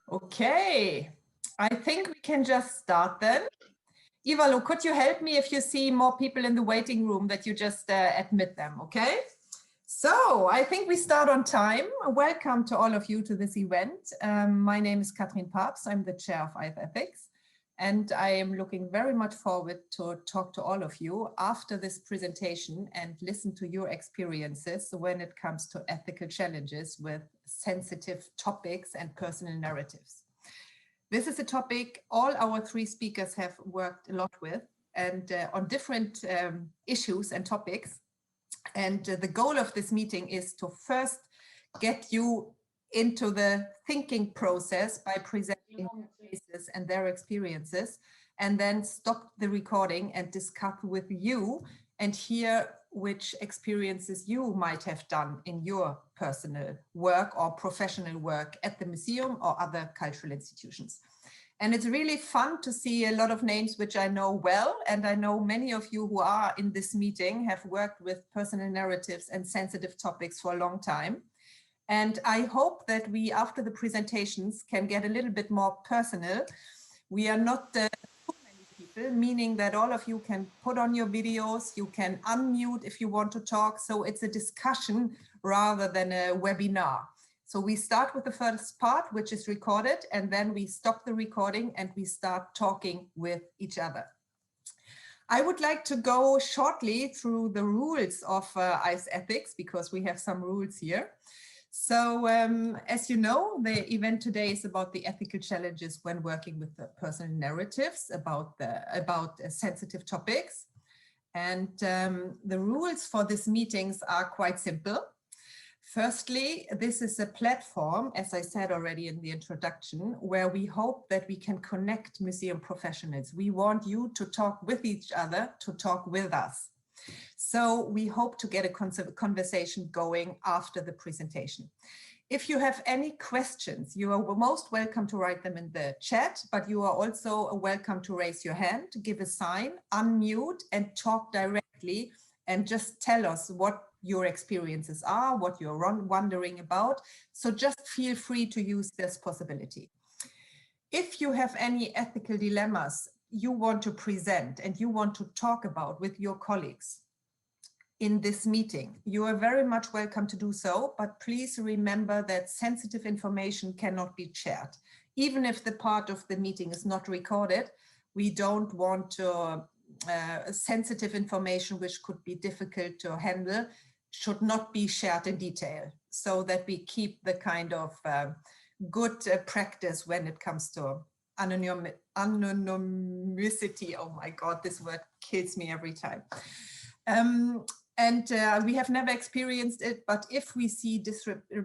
Okay, I think we can just start then. Ivalo, could you help me if you see more people in the waiting room that you just admit them, okay? So I think we start on time. Welcome to all of you to this event. My name is Kathrin Pabst. I'm the chair of IF Ethics, and I am looking very much forward to talk to all of you after this presentation and listen to your experiences when it comes to ethical challenges with sensitive topics and personal narratives. This is a topic all our three speakers have worked a lot with and on different issues and topics. And the goal of this meeting is to first get you into the thinking process by presenting their cases and their experiences, and then stop the recording and discuss with you and hear which experiences you might have done in your personal work or professional work at the museum or other cultural institutions. And it's really fun to see a lot of names which I know well, and I know many of you who are in this meeting have worked with personal narratives and sensitive topics for a long time. And I hope that we, after the presentations, can get a little bit more personal. We are not too many people, meaning that all of you can put on your videos, you can unmute if you want to talk. So it's a discussion rather than a webinar. So we start with the first part, which is recorded, and then we stop the recording and we start talking with each other. I would like to go shortly through the rules of IS Ethics, because we have some rules here. So as you know, the event today is about the ethical challenges when working with the personal narratives about sensitive topics. And the rules for these meetings are quite simple. Firstly, this is a platform, as I said already in the introduction, where we hope that we can connect museum professionals. We want you to talk with each other, to talk with us. So we hope to get a conversation going after the presentation. If you have any questions, you are most welcome to write them in the chat, but you are also welcome to raise your hand, give a sign, unmute, and talk directly, and just tell us what your experiences are, what you're wondering about. So just feel free to use this possibility. If you have any ethical dilemmas you want to present and you want to talk about with your colleagues in this meeting, you are very much welcome to do so, but please remember that sensitive information cannot be shared. Even if the part of the meeting is not recorded, we don't want to sensitive information which could be difficult to handle should not be shared in detail, so that we keep the kind of good practice when it comes to anonymity. Oh my God, this word kills me every time. We have never experienced it, but if we see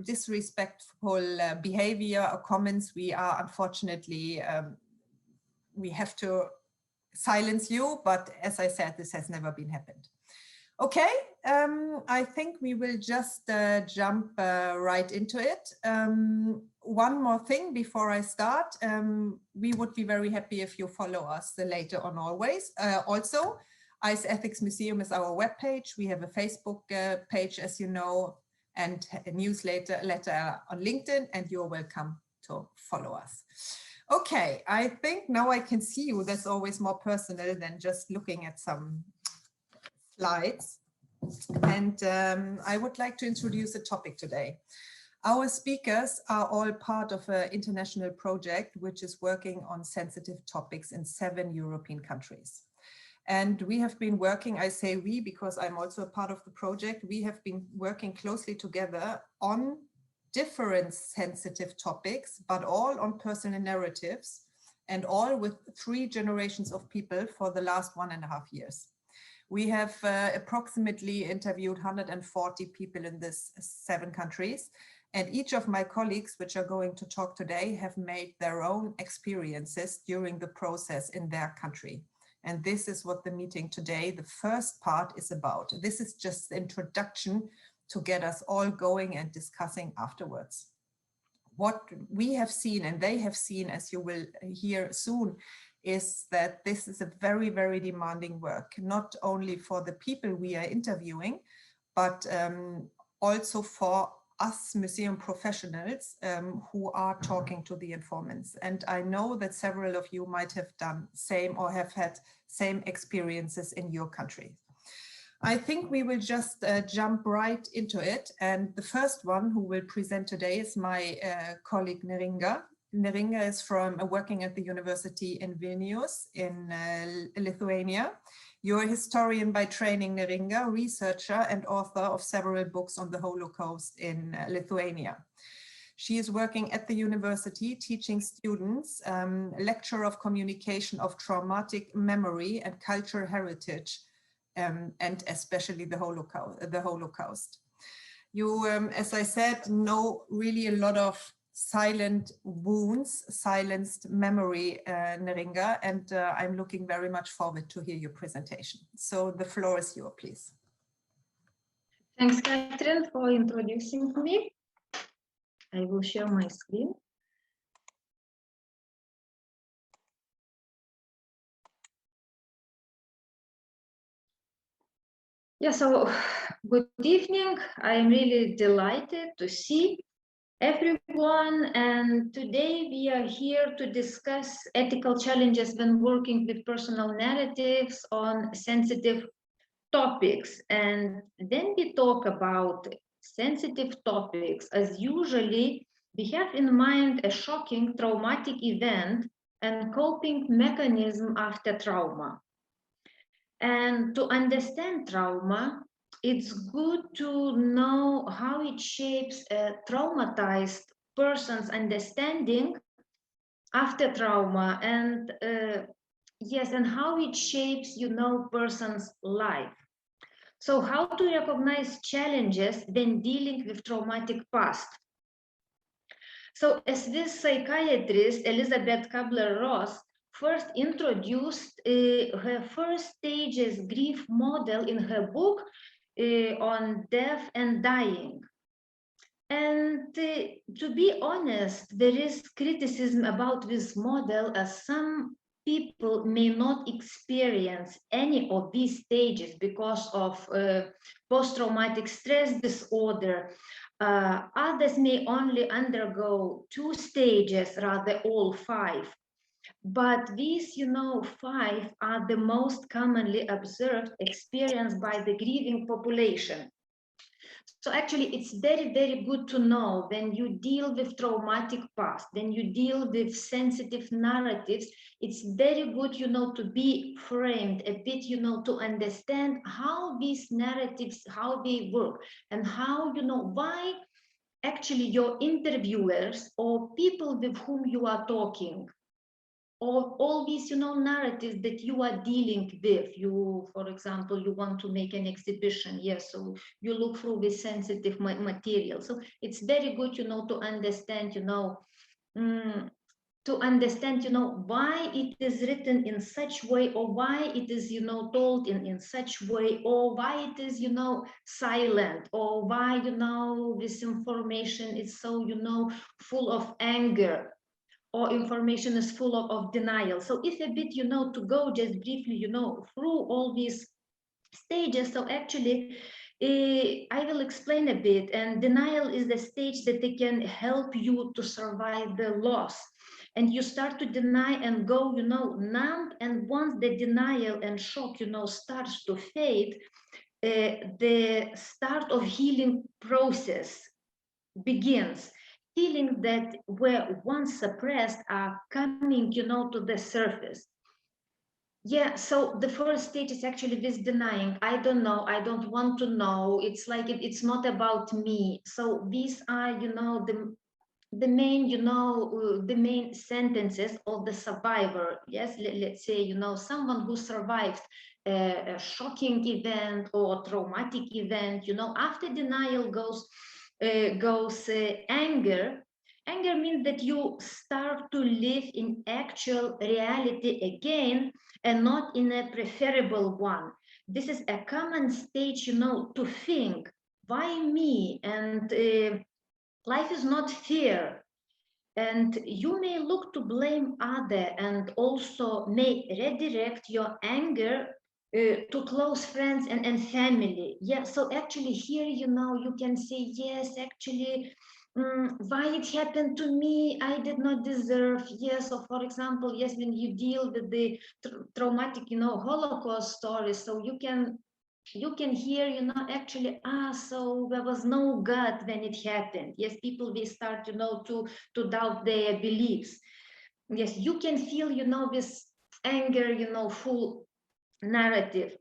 disrespectful behavior or comments, we are unfortunately, we have to silence you. But as I said, this has never been happened. Okay, I think we will just jump right into it. One more thing before I start, we would be very happy if you follow us later on always. Also, IS Ethics Museum is our webpage. We have a Facebook page, as you know, and a newsletter on LinkedIn, and you're welcome to follow us. Okay, I think now I can see you. That's always more personal than just looking at some slides. And I would like to introduce the topic today. Our speakers are all part of an international project which is working on sensitive topics in 7 European countries. And we have been working, I say we because I'm also a part of the project, we have been working closely together on different sensitive topics, but all on personal narratives, and all with 3 generations of people for the last 1.5 years. We have approximately interviewed 140 people in these 7 countries, and each of my colleagues, which are going to talk today, have made their own experiences during the process in their country. And this is what the meeting today, the first part, is about. This is just the introduction to get us all going and discussing afterwards. What we have seen, and they have seen, as you will hear soon, is that this is a very, very demanding work, not only for the people we are interviewing, but also for us museum professionals who are talking to the informants. And I know that several of you might have done same or have had same experiences in your country. I think we will just jump right into it. And the first one who will present today is my colleague Neringa. Neringa is working at the university in Vilnius in Lithuania. You're a historian by training, Neringa, researcher and author of several books on the Holocaust in Lithuania. She is working at the university teaching students lecture of communication of traumatic memory and cultural heritage, and especially the Holocaust. You, as I said, know really a lot of silent wounds, silenced memory, Neringa, and I'm looking very much forward to hear your presentation. So the floor is yours, please. Thanks, Kathrin, for introducing me. I will share my screen. Yeah, so good evening. I'm really delighted to see everyone, and today we are here to discuss ethical challenges when working with personal narratives on sensitive topics. And when we talk about sensitive topics, as usually we have in mind a shocking traumatic event and coping mechanism after trauma. And to understand trauma, it's good to know how it shapes a traumatized person's understanding after trauma, and yes, and how it shapes, person's life. So how to recognize challenges when dealing with traumatic past? So as this psychiatrist, Elizabeth Kubler-Ross, first introduced her first stages grief model in her book on death and dying. And to be honest, there is criticism about this model, as some people may not experience any of these stages because of post-traumatic stress disorder. Others may only undergo 2 stages, rather all 5. But these, 5 are the most commonly observed experience by the grieving population. So actually, it's very, very good to know when you deal with traumatic past, when you deal with sensitive narratives, it's very good, to be framed a bit, to understand how these narratives, how they work, and how, why actually your interviewers or people with whom you are talking, or all these, narratives that you are dealing with. You, for example, you want to make an exhibition, yes, so you look through this sensitive material. So it's very good, to understand, why it is written in such way, or why it is, told in such way, or why it is, silent, or why, this information is so, full of anger, or information is full of denial. So if a bit, to go just briefly, through all these stages. So actually, I will explain a bit. And denial is the stage that they can help you to survive the loss. And you start to deny and go, numb. And once the denial and shock, starts to fade, the start of healing process begins. Feelings that were once suppressed are coming, to the surface. Yeah, so the first stage is actually this denying. I don't know, I don't want to know. It's like it's not about me. So these are, the main, the main sentences of the survivor. Yes, let's say, someone who survived a shocking event or traumatic event, after denial goes anger. Anger means that you start to live in actual reality again and not in a preferable one. This is a common stage, to think, why me? And life is not fair. And you may look to blame other, and also may redirect your anger to close friends and family. Yeah, so actually here, you know, you can say, yes, actually, why it happened to me, I did not deserve. Yes, so for example, yes, when you deal with the traumatic, you know, Holocaust stories, so you can hear, you know, actually, so there was no God when it happened. Yes, people, they start, you know, to doubt their beliefs. Yes, you can feel, you know, this anger, you know, full narrative.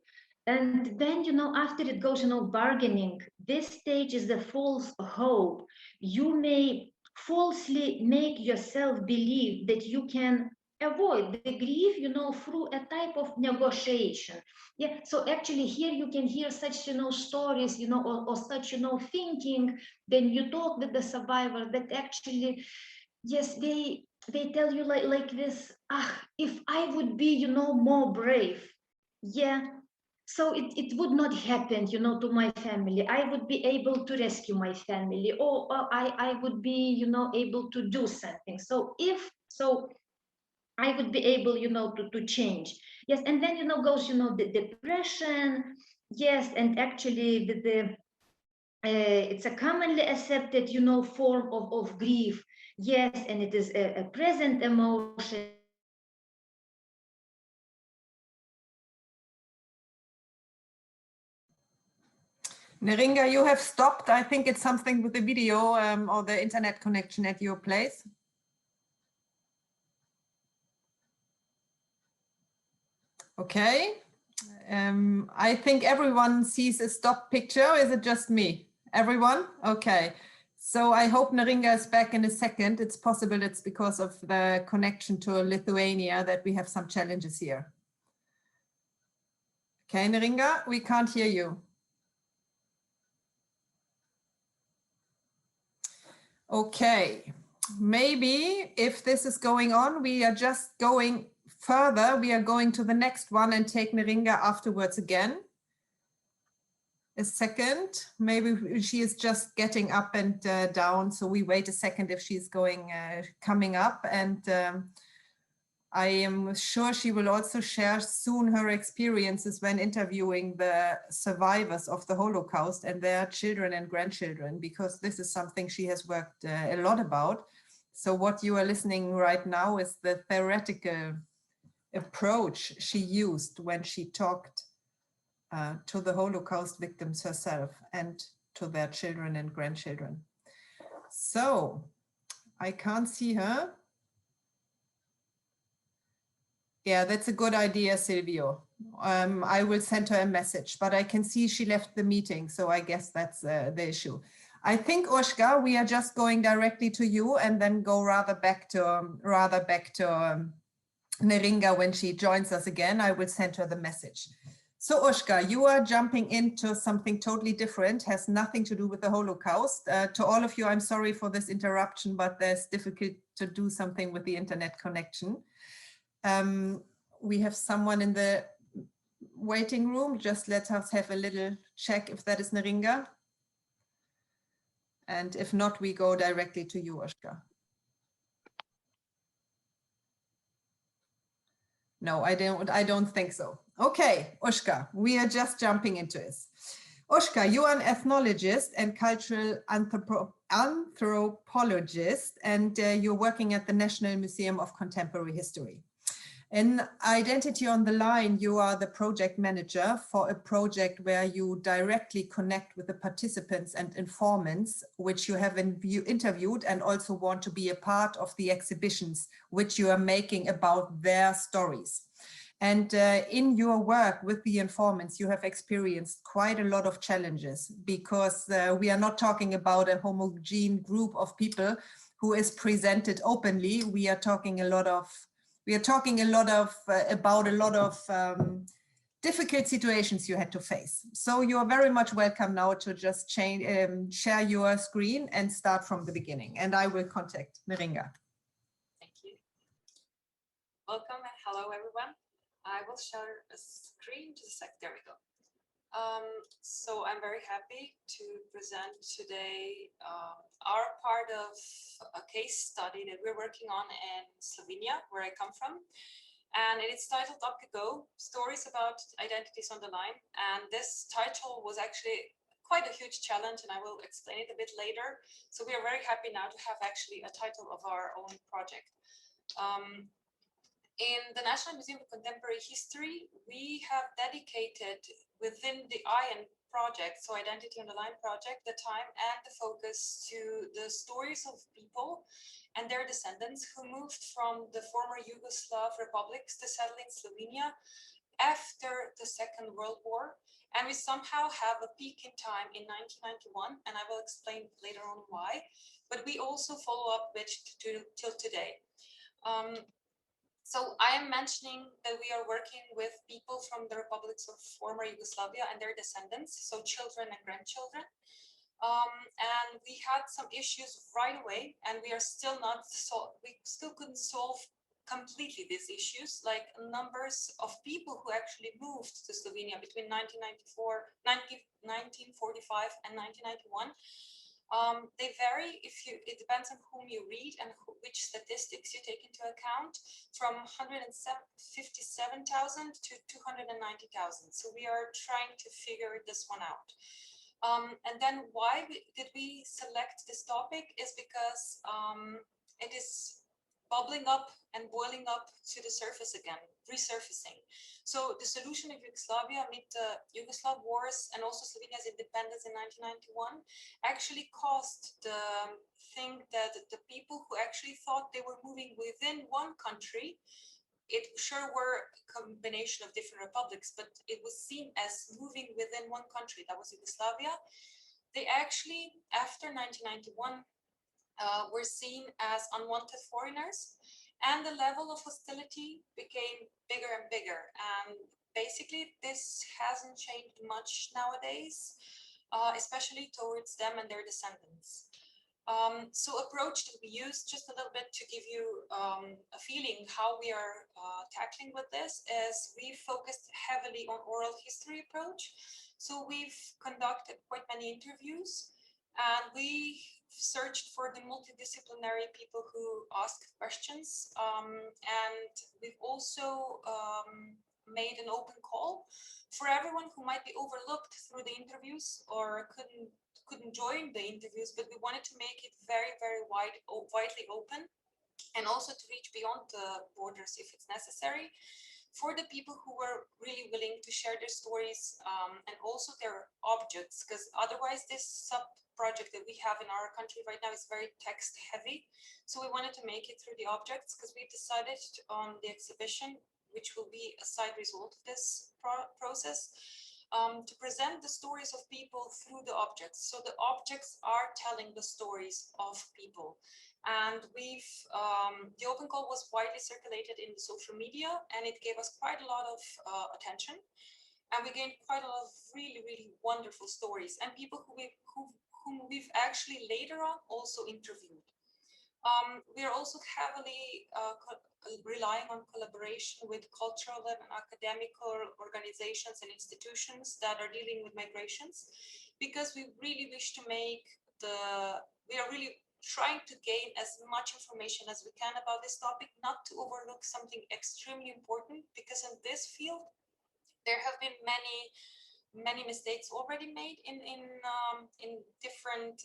And then, you know, after it goes, you know, bargaining, this stage is the false hope. You may falsely make yourself believe that you can avoid the grief, you know, through a type of negotiation. Yeah, so actually here you can hear such, you know, stories, you know, or such, you know, thinking. Then you talk with the survivor that actually, yes, they tell you like this, if I would be, you know, more brave, yeah, so it would not happen, you know, to my family. I would be able to rescue my family, or I would be, you know, able to do something. So if so, I would be able, you know, to change. Yes, and then, you know, goes, you know, the depression. Yes, and actually it's a commonly accepted, you know, form of grief. Yes, and it is a present emotion. Neringa, you have stopped. I think it's something with the video or the internet connection at your place. Okay. I think everyone sees a stop picture. Is it just me? Everyone? Okay. So I hope Neringa is back in a second. It's possible it's because of the connection to Lithuania that we have some challenges here. Okay, Neringa, we can't hear you. Okay, maybe if this is going on, we are just going further. We are going to the next one and take Neringa afterwards again. A second, maybe she is just getting up and down, so we wait a second if she's coming up, and I am sure she will also share soon her experiences when interviewing the survivors of the Holocaust and their children and grandchildren, because this is something she has worked a lot about. So what you are listening right now is the theoretical approach she used when she talked to the Holocaust victims herself and to their children and grandchildren. So I can't see her. Yeah, that's a good idea, Silvio. I will send her a message, but I can see she left the meeting, so I guess that's the issue. I think, Urška, we are just going directly to you and then go rather back to Neringa when she joins us again. I will send her the message. So, Urška, you are jumping into something totally different, has nothing to do with the Holocaust. To all of you, I'm sorry for this interruption, but there's difficult to do something with the internet connection. We have someone in the waiting room. Just let us have a little check if that is Neringa. And if not, we go directly to you, Urška. No, I don't think so. Okay, Urška, we are just jumping into this. Urška, you are an ethnologist and cultural anthropologist, and you're working at the National Museum of Contemporary History. In Identity on the Line, you are the project manager for a project where you directly connect with the participants and informants, which you have interviewed and also want to be a part of the exhibitions which you are making about their stories. And in your work with the informants, you have experienced quite a lot of challenges, because we are not talking about a homogeneous group of people who is presented openly. We are talking about a lot of difficult situations you had to face. So you are very much welcome now to just share your screen and start from the beginning. And I will contact Neringa. Thank you. Welcome and hello, everyone. I will share a screen just a sec. There we go. So I'm very happy to present today our part of a case study that we're working on in Slovenia, where I come from. And it's titled Up to Go, Stories about Identities on the Line. And this title was actually quite a huge challenge, and I will explain it a bit later. So we are very happy now to have actually a title of our own project. In the National Museum of Contemporary History, we have dedicated within the IN project, so Identity on the Line project, the time and the focus to the stories of people and their descendants who moved from the former Yugoslav republics to settle in Slovenia after the Second World War. And we somehow have a peak in time in 1991, and I will explain later on why, but we also follow up with till today. So I am mentioning that we are working with people from the republics of former Yugoslavia and their descendants, so children and grandchildren. And we had some issues right away, and we still couldn't solve completely these issues, like numbers of people who actually moved to Slovenia between 1945 and 1991. They vary it depends on whom you read and which statistics you take into account, from 157,000 to 290,000. So we are trying to figure this one out. And then why did we select this topic is because it is bubbling up and boiling up to the surface again, resurfacing. So the solution of Yugoslavia amid the Yugoslav wars and also Slovenia's independence in 1991 actually caused the thing that the people who actually thought they were moving within one country, it sure were a combination of different republics, but it was seen as moving within one country, that was Yugoslavia. They actually, after 1991, were seen as unwanted foreigners, and the level of hostility became bigger and bigger. And basically, this hasn't changed much nowadays, especially towards them and their descendants. So approach that we use, just a little bit to give you a feeling how we are tackling with this, is we focused heavily on oral history approach. So we've conducted quite many interviews, and we searched for the multidisciplinary people who ask questions. And we've also made an open call for everyone who might be overlooked through the interviews or couldn't join the interviews, but we wanted to make it very, very widely open, and also to reach beyond the borders if it's necessary, for the people who were really willing to share their stories and also their objects, because otherwise this sub-project that we have in our country right now is very text heavy. So we wanted to make it through the objects, because we decided on the exhibition, which will be a side result of this process, to present the stories of people through the objects. So the objects are telling the stories of people. And the open call was widely circulated in the social media, and it gave us quite a lot of attention. And we gained quite a lot of really, really wonderful stories, and people whom we've actually later on also interviewed. We are also heavily relying on collaboration with cultural and academic organizations and institutions that are dealing with migrations, because we really wish to we are really trying to gain as much information as we can about this topic, not to overlook something extremely important, because in this field, there have been many mistakes already made in different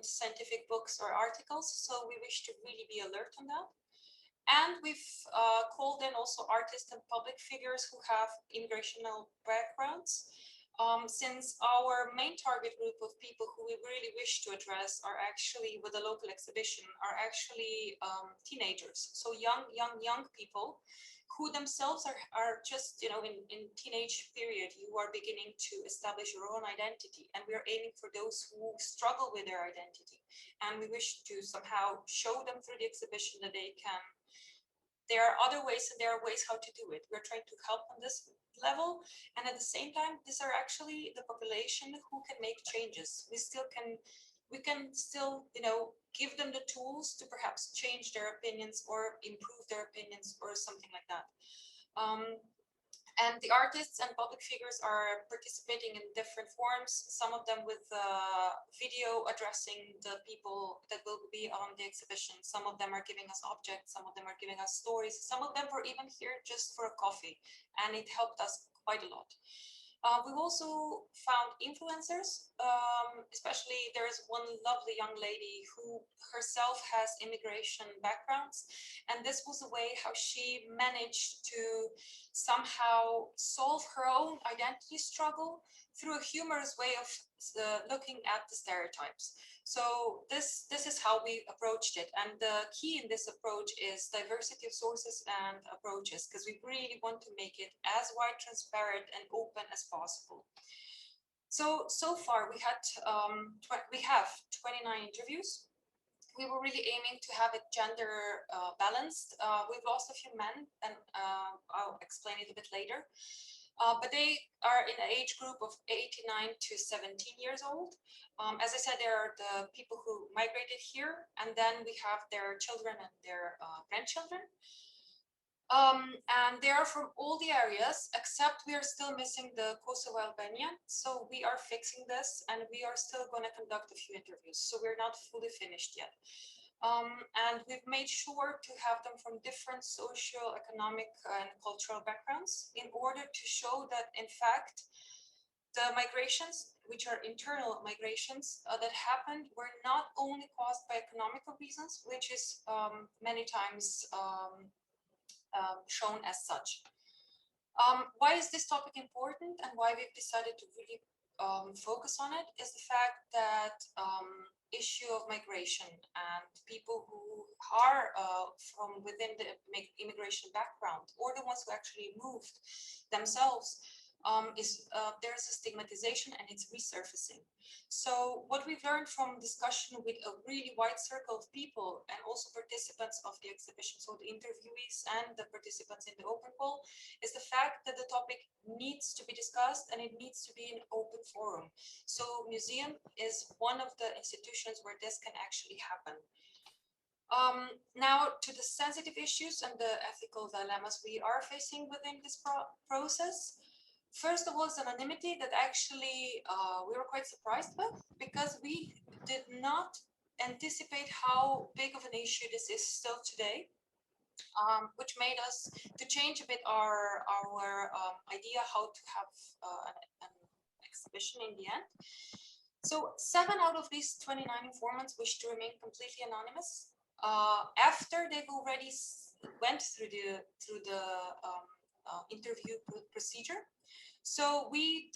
scientific books or articles. So we wish to really be alert on that. And we've called in also artists and public figures who have immigrational backgrounds, since our main target group of people who we really wish to address are actually, with the local exhibition, are actually teenagers. So young people who themselves are just, in teenage period, you are beginning to establish your own identity. And we are aiming for those who struggle with their identity. And we wish to somehow show them through the exhibition that there are other ways, and there are ways how to do it. We're trying to help on this level. And at the same time, these are actually the population who can make changes. We can still, give them the tools to perhaps change their opinions or improve their opinions or something like that. And the artists and public figures are participating in different forms, some of them with video addressing the people that will be on the exhibition. Some of them are giving us objects, some of them are giving us stories, some of them were even here just for a coffee, and it helped us quite a lot. We've also found influencers, especially there is one lovely young lady who herself has immigration backgrounds, and this was a way how she managed to somehow solve her own identity struggle through a humorous way of looking at the stereotypes. So this is how we approached it, and the key in this approach is diversity of sources and approaches, because we really want to make it as wide, transparent, and open as possible. So far we have 29 interviews. We were really aiming to have it gender balanced. We've lost a few men, and I'll explain it a bit later. But they are in an age group of 89 to 17 years old. As I said, there are the people who migrated here, and then we have their children and their grandchildren. And they are from all the areas, except we are still missing the Kosovo Albanian. So we are fixing this, and we are still going to conduct a few interviews. So we're not fully finished yet. And we've made sure to have them from different social, economic, and cultural backgrounds in order to show that, in fact, the migrations, which are internal migrations that happened, were not only caused by economical reasons, which is many times shown as such. Why is this topic important, and why we've decided to really focus on it is the fact that issue of migration and people who are from within the immigration background, or the ones who actually moved themselves, there's a stigmatization, and it's resurfacing. So what we've learned from discussion with a really wide circle of people, and also participants of the exhibition, so the interviewees and the participants in the open call, is the fact that the topic needs to be discussed, and it needs to be an open forum. So museum is one of the institutions where this can actually happen. Now to the sensitive issues and the ethical dilemmas we are facing within this process. First of all, is anonymity that actually we were quite surprised with, because we did not anticipate how big of an issue this is still today, which made us to change a bit our idea how to have an exhibition in the end. So 7 out of these 29 informants wish to remain completely anonymous after they've already went through the interview procedure. So we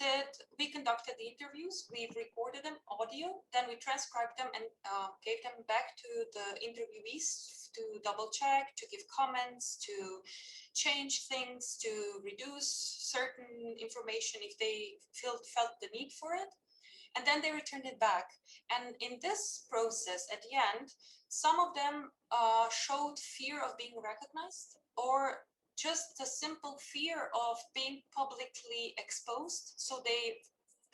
conducted the interviews, we've recorded them audio, then we transcribed them and gave them back to the interviewees to double check, to give comments, to change things, to reduce certain information if they felt the need for it. And then they returned it back. And in this process, at the end, some of them showed fear of being recognized, or just a simple fear of being publicly exposed. So they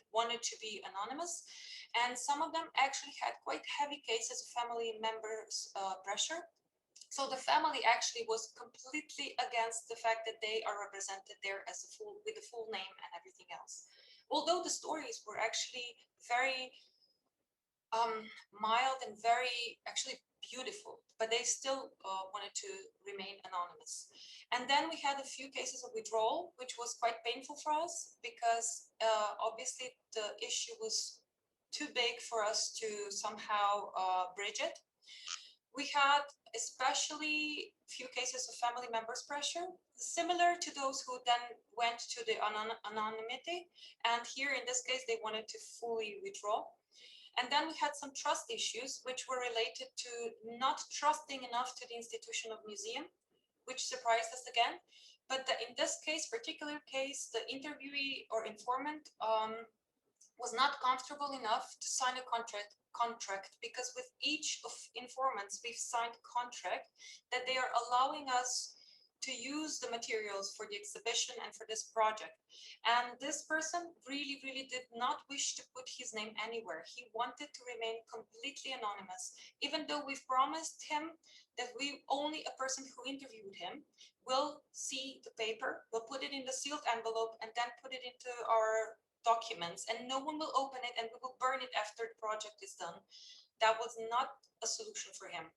wanted to be anonymous. And some of them actually had quite heavy cases of family members' pressure. So the family actually was completely against the fact that they are represented there as with a full name and everything else. Although the stories were actually very mild and very actually beautiful, but they still wanted to remain anonymous. And then we had a few cases of withdrawal, which was quite painful for us, because obviously the issue was too big for us to somehow bridge it. We had especially few cases of family members' pressure, similar to those who then went to the anonymity. And here in this case, they wanted to fully withdraw. And then we had some trust issues, which were related to not trusting enough to the institution of museum, which surprised us again. But in this particular case, the interviewee or informant was not comfortable enough to sign a contract, because with each of informants, we've signed contract that they are allowing us to use the materials for the exhibition and for this project. And this person really, really did not wish to put his name anywhere. He wanted to remain completely anonymous, even though we've promised him that only a person who interviewed him will see the paper, will put it in the sealed envelope, and then put it into our documents, and no one will open it, and we will burn it after the project is done. That was not a solution for him.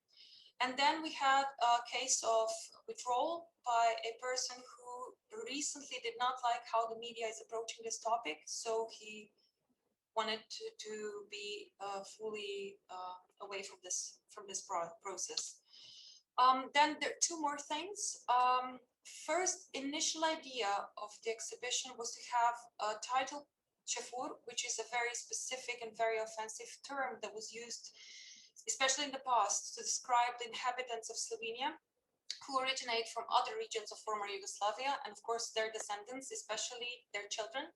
And then we had a case of withdrawal by a person who recently did not like how the media is approaching this topic, so he wanted to be fully away from this process. Then there are two more things. First, initial idea of the exhibition was to have a title chapter, which is a very specific and very offensive term that was used, especially in the past, to describe the inhabitants of Slovenia who originate from other regions of former Yugoslavia, and of course their descendants, especially their children.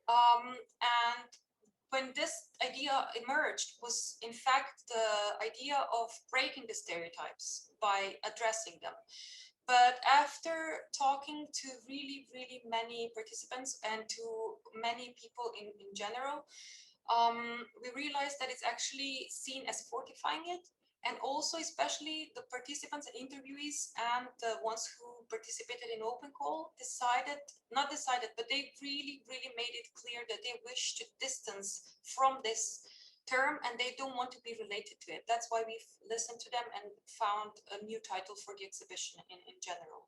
And when this idea emerged was in fact the idea of breaking the stereotypes by addressing them. But after talking to really, really many participants and to many people in general, we realized that it's actually seen as fortifying it. And also, especially the participants and interviewees and the ones who participated in open call not decided, but they really, really made it clear that they wish to distance from this term and they don't want to be related to it. That's why we've listened to them and found a new title for the exhibition in general.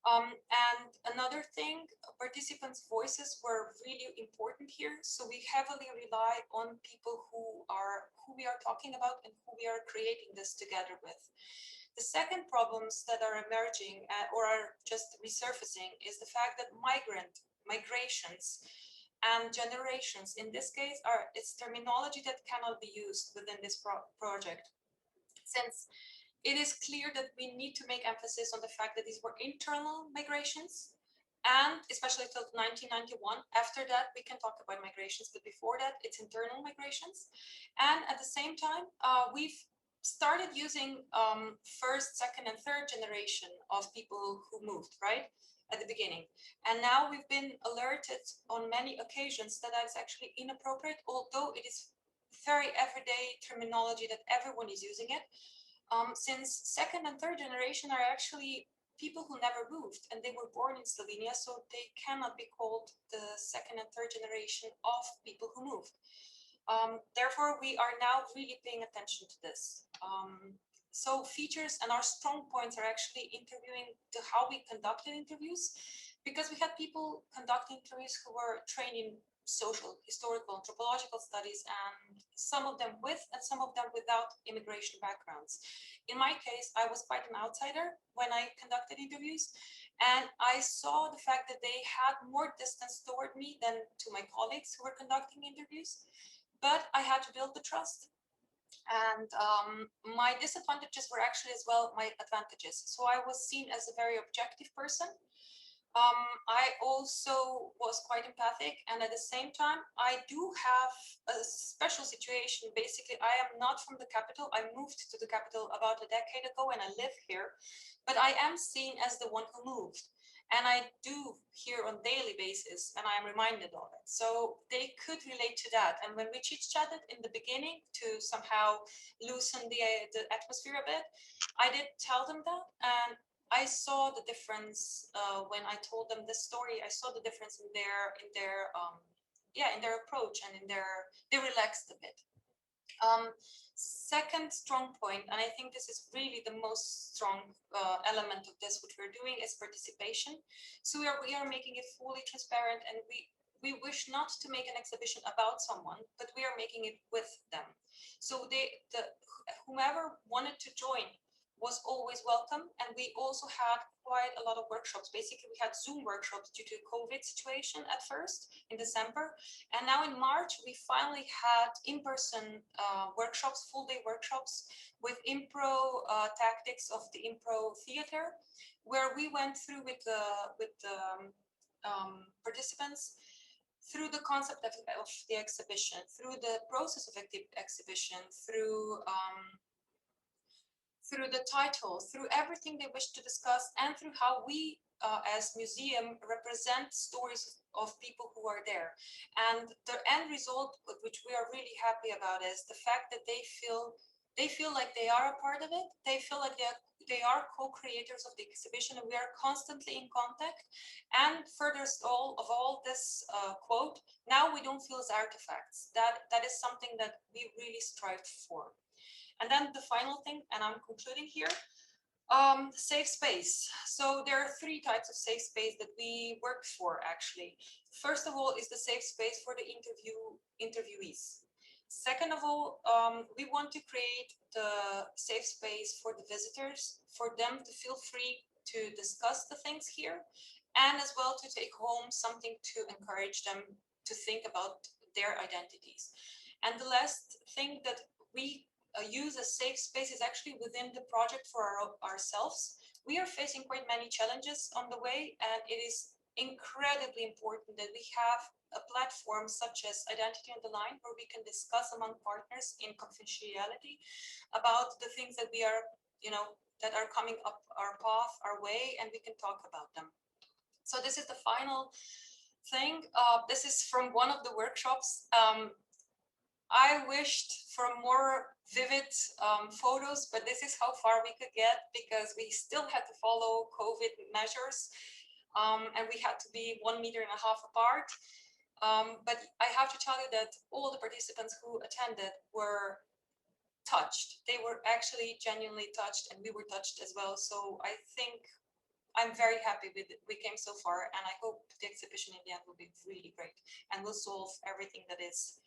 And another thing, participants' voices were really important here. So we heavily rely on people who we are talking about and who we are creating this together with. The second problems that are emerging or are just resurfacing is the fact that migrations and generations, in this case, it's terminology that cannot be used within this project. Since it is clear that we need to make emphasis on the fact that these were internal migrations, and especially till 1991. After that, we can talk about migrations, but before that, it's internal migrations. And at the same time, we've started using first, second, and third generation of people who moved, right, at the beginning. And now we've been alerted on many occasions that that's actually inappropriate, although it is very everyday terminology that everyone is using it. Since second and third generation are actually people who never moved and they were born in Slovenia, so they cannot be called the second and third generation of people who moved. Therefore, we are now really paying attention to this. So features and our strong points are actually interviewing to how we conducted interviews, because we had people conducting interviews who were trained in social, historical, anthropological studies, and some of them with and some of them without immigration backgrounds. In my case, I was quite an outsider when I conducted interviews, and I saw the fact that they had more distance toward me than to my colleagues who were conducting interviews, but I had to build the trust. And my disadvantages were actually as well my advantages. So I was seen as a very objective person. I also was quite empathic, and at the same time, I do have a special situation. Basically, I am not from the capital. I moved to the capital about a decade ago and I live here, but I am seen as the one who moved. And I do hear on daily basis, and I am reminded of it. So they could relate to that. And when we chit-chatted in the beginning to somehow loosen the atmosphere a bit, I did tell them that. And I saw the difference when I told them this story. I saw the difference in their approach and they relaxed a bit. Second strong point, and I think this is really the most strong element of this, which we're doing, is participation. So we are making it fully transparent, and we wish not to make an exhibition about someone, but we are making it with them. So whomever wanted to join was always welcome, and we also had quite a lot of workshops. Basically, we had Zoom workshops due to COVID situation at first in December, and now in March we finally had in-person workshops, full-day workshops with impro tactics of the impro theater, where we went through with the participants through the concept of the exhibition, through the process of the exhibition, through through the title, through everything they wish to discuss, and through how we as museum represent stories of people who are there. And the end result, which we are really happy about, is the fact that they feel like they are a part of it. They feel like they are co-creators of the exhibition, and we are constantly in contact. And furthest of all this quote, now we don't feel as artifacts. That is something that we really strive for. And then the final thing, and I'm concluding here, safe space. So there are 3 types of safe space that we work for, actually. First of all is the safe space for the interviewees. Second of all, we want to create the safe space for the visitors, for them to feel free to discuss the things here, and as well to take home something to encourage them to think about their identities. And the last thing that we use as safe space is actually within the project for ourselves. We are facing quite many challenges on the way, and it is incredibly important that we have a platform such as Identity on the Line, where we can discuss among partners in confidentiality about the things that we are, that are coming up our path, our way, and we can talk about them. So this is the final thing. This is from one of the workshops. I wished for more vivid photos, but this is how far we could get, because we still had to follow COVID measures, and we had to be 1.5 meters apart. But I have to tell you that all the participants who attended were touched. They were actually genuinely touched, and we were touched as well. So I think I'm very happy with it. We came so far, and I hope the exhibition in the end will be really great and will solve everything that is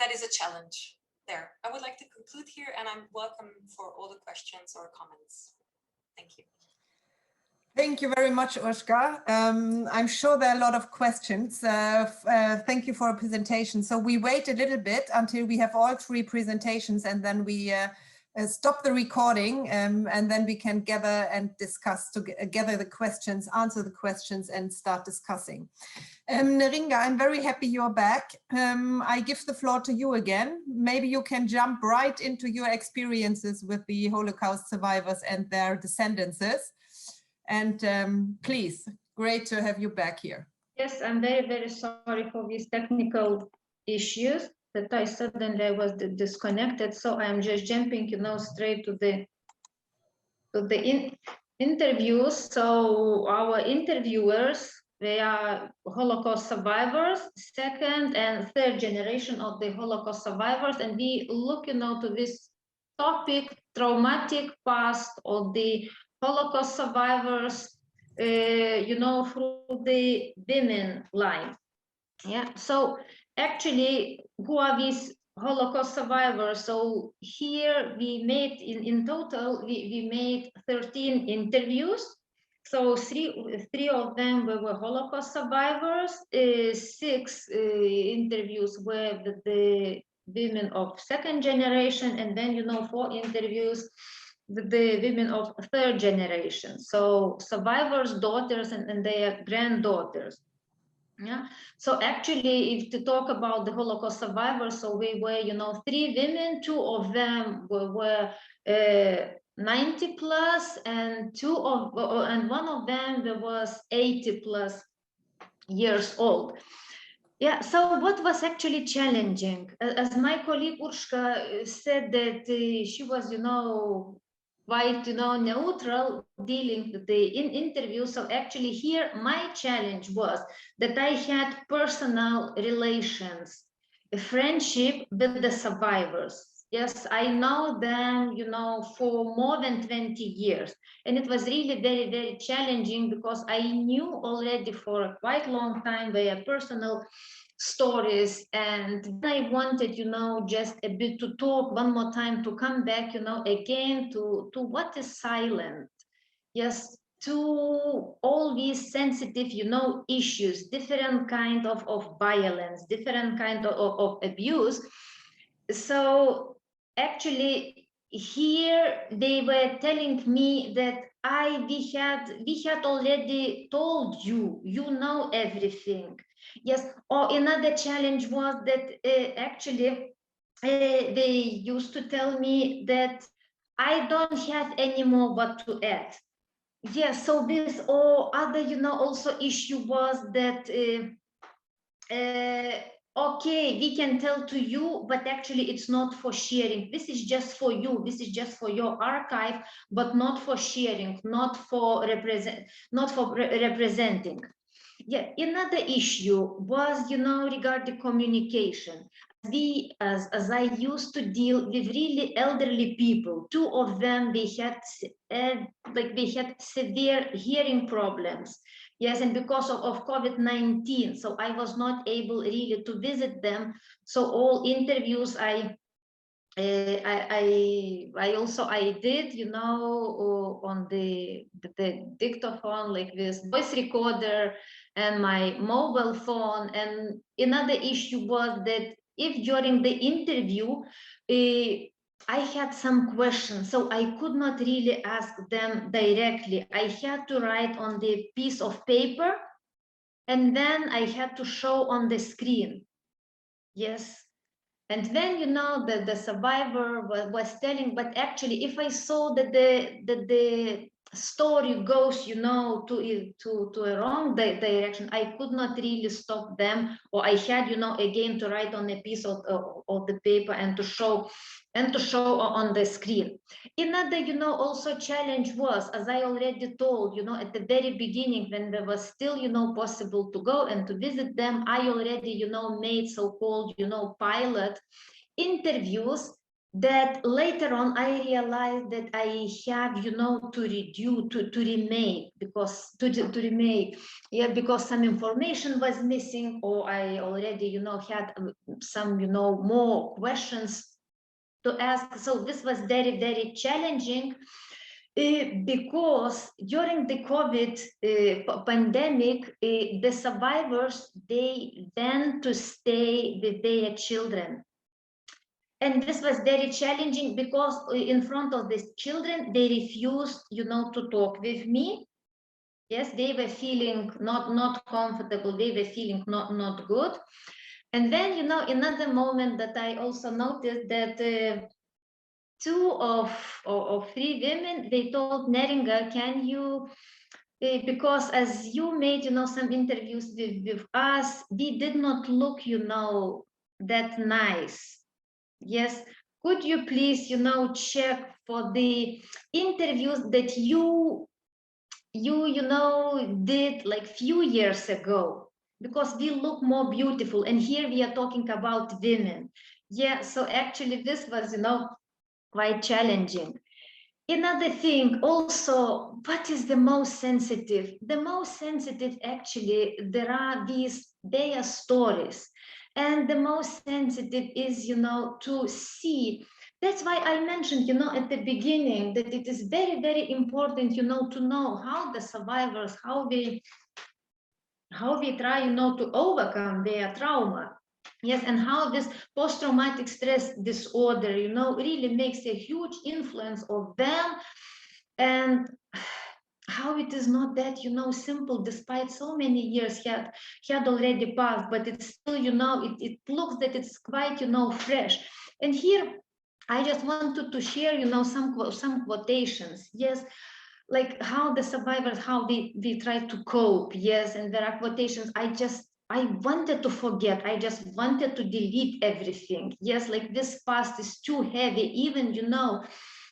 a challenge there. I would like to conclude here, and I'm welcome for all the questions or comments. Thank you. Thank you very much, Urška. I'm sure there are a lot of questions. Thank you for a presentation. So we wait a little bit until we have all 3 presentations, and then we stop the recording, and then we can gather and discuss together the questions, answer the questions, and start discussing. Neringa, I'm very happy you're back. I give the floor to you again. Maybe you can jump right into your experiences with the Holocaust survivors and their descendants. And please, great to have you back here. Yes, I'm very, very sorry for these technical issues that I suddenly was disconnected. So I'm just jumping, straight to the interviews. So our interviewers, they are Holocaust survivors, 2nd and 3rd generation of the Holocaust survivors, and we look, to this topic, traumatic past of the Holocaust survivors, through the women line. Yeah. So actually, who are these Holocaust survivors? So here we made in total we made 13 interviews. So three of them were Holocaust survivors. 6 interviews were with the women of 2nd generation, and then 4 interviews with the women of 3rd generation. So survivors' daughters and their granddaughters. Yeah. So actually, if to talk about the Holocaust survivors, so we were, 3 women, 2 of them were 90 plus, and 1 of them was 80 plus years old. Yeah. So what was actually challenging, as my colleague Urška said, that she was, quite, neutral dealing with the interview. So actually here, my challenge was that I had personal relations, a friendship with the survivors. Yes, I know them, for more than 20 years. And it was really very, very challenging, because I knew already for a quite long time their personal stories, and I wanted, just a bit to talk one more time, to come back, again to what is silent. Yes, to all these sensitive, issues, different kind of violence, different kind of abuse. So actually here they were telling me that we had already told you, everything. Yes. Or another challenge was that actually they used to tell me that I don't have any more but to add. Yeah, so this or other, also issue was that, okay, we can tell to you, but actually it's not for sharing. This is just for you. This is just for your archive, but not for sharing, not for representing. Yeah, another issue was, regarding communication. As I used to deal with really elderly people, two of them, they had severe hearing problems. Yes, and because of COVID-19, so I was not able really to visit them. So all interviews I did, on the dictaphone, like this voice recorder and my mobile phone. And another issue was that if during the interview I had some questions, so I could not really ask them directly. I had to write on the piece of paper, and then I had to show on the screen. Yes. And then, the survivor was telling, but actually, if I saw that the story goes, to a wrong direction, I could not really stop them, or I had, again, to write on a piece of the paper and to show on the screen. Another, also challenge was, as I already told, at the very beginning, when there was still, possible to go and to visit them, I already, made so-called, pilot interviews that later on I realized that I have, to remake, because because some information was missing, or I already, had some, more questions to ask. So this was very, very challenging. Because during the COVID pandemic, the survivors, they went to stay with their children. And this was very challenging because in front of the children, they refused, to talk with me. Yes, they were feeling not comfortable. They were feeling not good. And then, another moment that I also noticed that two or three women, they told Neringa, can you, because as you made, some interviews with us, we did not look, that nice. Yes, could you please, check for the interviews that you did like few years ago, because we look more beautiful. And here we are talking about women. Yeah, so actually this was, quite challenging. Another thing also, what is the most sensitive? The most sensitive, actually, there are their stories. And the most sensitive is, to see. That's why I mentioned, at the beginning, that it is very, very important, to know how the survivors, how we try, to overcome their trauma. Yes, and how this post-traumatic stress disorder, really makes a huge influence of them, and how it is not that, simple, despite so many years had already passed, but it's still, it looks that it's quite, fresh. And here, I just wanted to share, some quotations. Yes, like how the survivors, how they try to cope. Yes, and there are quotations. I wanted to forget. I just wanted to delete everything. Yes, like this past is too heavy. Even,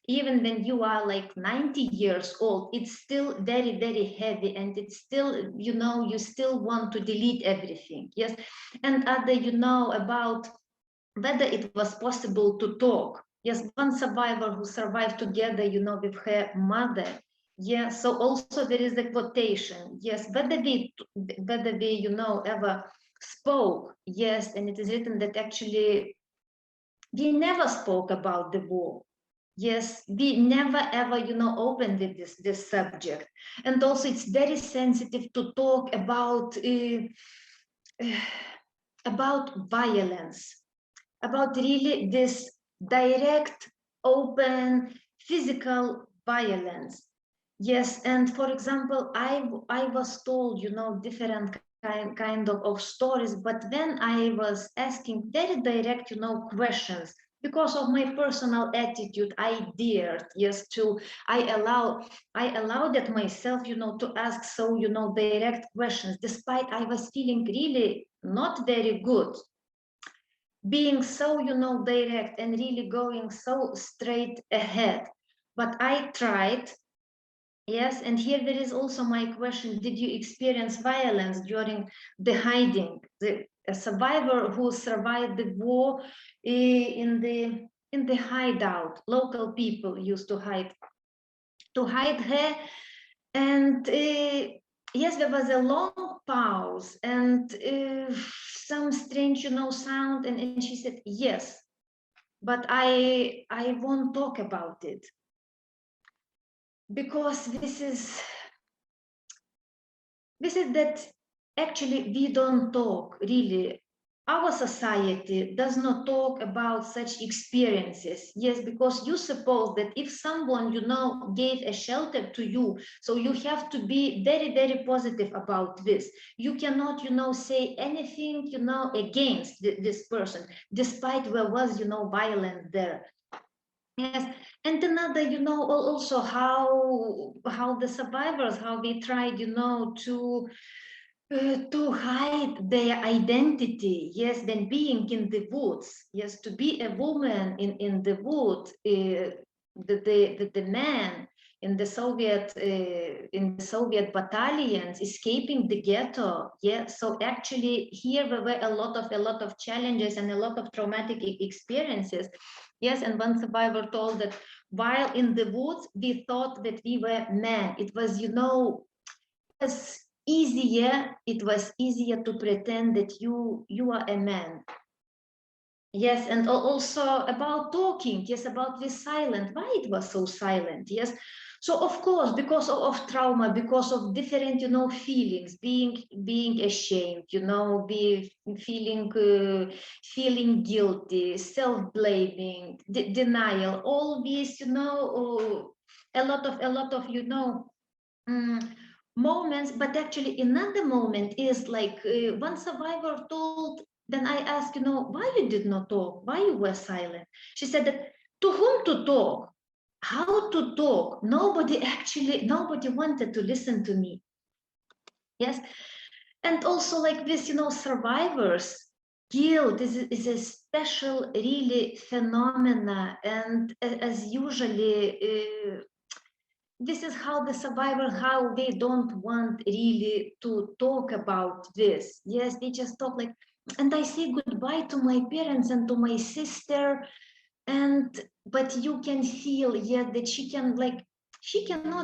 even when you are like 90 years old, it's still very, very heavy. And it's still, you still want to delete everything. Yes, and other, about whether it was possible to talk. Yes, one survivor who survived together, with her mother. Yeah, so also there is a quotation. Yes, whether they, ever spoke. Yes, and it is written that actually we never spoke about the war. Yes, we never ever, opened this subject. And also it's very sensitive to talk about violence, about really this direct, open, physical violence. Yes, and for example, I was told, different kind of stories, but when I was asking very direct, questions, because of my personal attitude, I dared, yes, I allowed it myself, to ask so, direct questions, despite I was feeling really not very good. Being so, direct and really going so straight ahead. But I tried. Yes, and here there is also my question: did you experience violence during the hiding? A survivor who survived the war in the hideout, local people used to hide her, and yes, there was a long pause and some strange, sound, and she said yes, but I won't talk about it. Because this is that actually we don't talk really. Our society does not talk about such experiences. Yes, because you suppose that if someone, gave a shelter to you, so you have to be very, very positive about this. You cannot, say anything, against this person, despite there was, violence there. Yes, and another, also how the survivors, how they tried, to hide their identity. Yes, then being in the woods. Yes, to be a woman in the wood, the man in the Soviet battalions escaping the ghetto. Yeah, so actually here there were a lot of challenges and a lot of traumatic experiences. Yes, and one survivor told that while in the woods we thought that we were men. It was, it was easier to pretend that you are a man. Yes, and also about talking, yes, about this silent, why it was so silent, yes. So of course, because of trauma, because of different, feelings, being ashamed, feeling guilty, self-blaming, denial, all these, a lot of, moments. But actually another moment is like one survivor told, then I asked, why you did not talk, why you were silent. She said that to whom to talk, how to talk, nobody wanted to listen to me. Yes, and also like this, survivors guilt is a special really phenomena, and as usually this is how the survivor, how they don't want really to talk about this. Yes, they just talk like, and I say goodbye to my parents and to my sister, but you can feel, yeah, that she cannot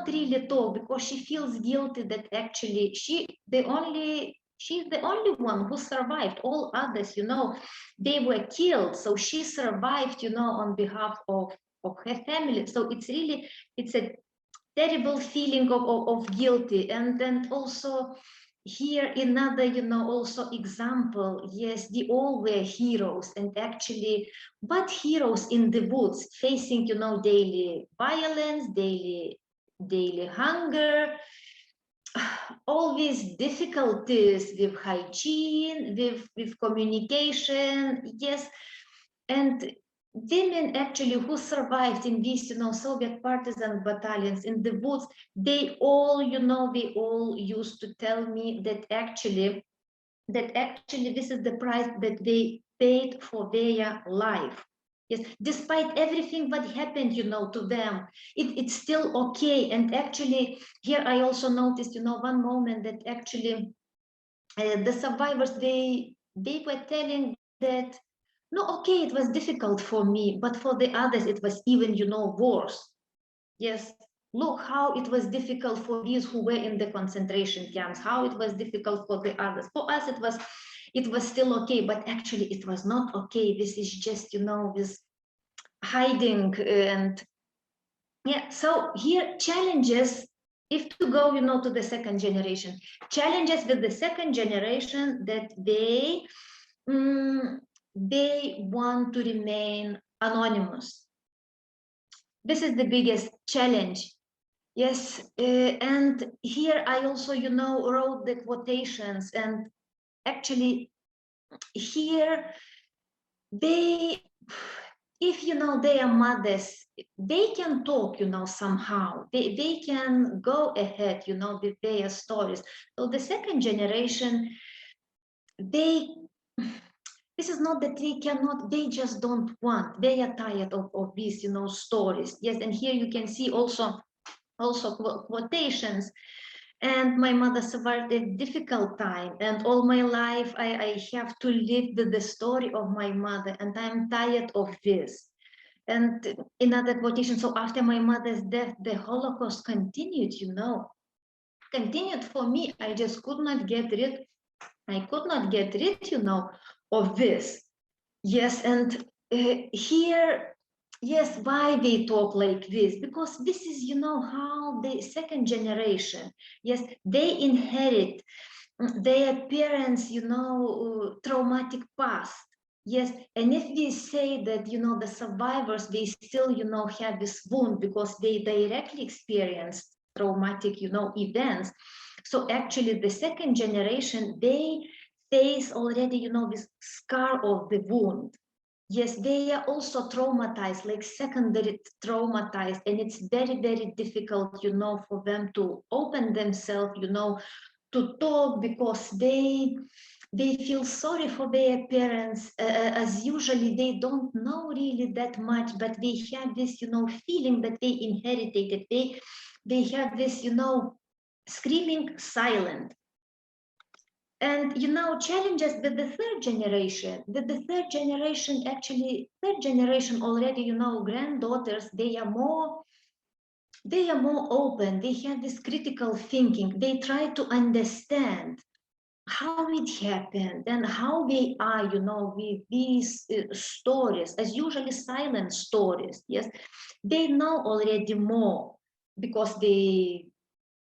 really talk because she feels guilty that actually she's the only one who survived. All others, they were killed, so she survived, on behalf of her family. So it's a terrible feeling of guilty. And then also here another, also example. Yes, they all were heroes, and actually, but heroes in the woods, facing, daily violence, daily hunger, all these difficulties with hygiene, with communication. Yes, and women actually who survived in these, Soviet partisan battalions in the woods, they all used to tell me that actually this is the price that they paid for their life. Yes, despite everything what happened, to them, it's still okay. And actually here I also noticed, one moment that actually the survivors, they were telling that, no, okay, it was difficult for me, but for the others, it was even, worse. Yes, look how it was difficult for these who were in the concentration camps, how it was difficult for the others. For us, it was still okay, but actually it was not okay. This is just, this hiding. And yeah, so here challenges, if to go, to the second generation, challenges with the second generation, that they want to remain anonymous. This is the biggest challenge. Yes, and here I also, wrote the quotations, and actually here if, you know, their mothers, they can talk, you know, somehow, they can go ahead, you know, with their stories. So the second generation, this is not that they cannot, they just don't want, they are tired of these, you know, stories. Yes, and here you can see also quotations. And my mother survived a difficult time, and all my life I have to live with the story of my mother, and I'm tired of this. And another quotation, so after my mother's death, the Holocaust continued, you know, continued for me. I just could not get rid, you know, of this. Yes, and here, yes, why they talk like this? Because this is, you know, how the second generation, yes, they inherit their parents, you know, traumatic past. Yes, and if we say that, you know, the survivors, they still, you know, have this wound because they directly experienced traumatic, you know, events. So actually the second generation, they face already, you know, this scar of the wound. Yes, they are also traumatized, like secondary traumatized, and it's very, very difficult, you know, for them to open themselves, you know, to talk, because they feel sorry for their parents, as usually they don't know really that much, but they have this, you know, feeling that they inherited it. They have this, you know, screaming silent. And, you know, challenges with the third generation. Actually, third generation already, you know, granddaughters, they are more open. They have this critical thinking. They try to understand how it happened and how they are, you know, with these stories, as usually silent stories. Yes, they know already more because they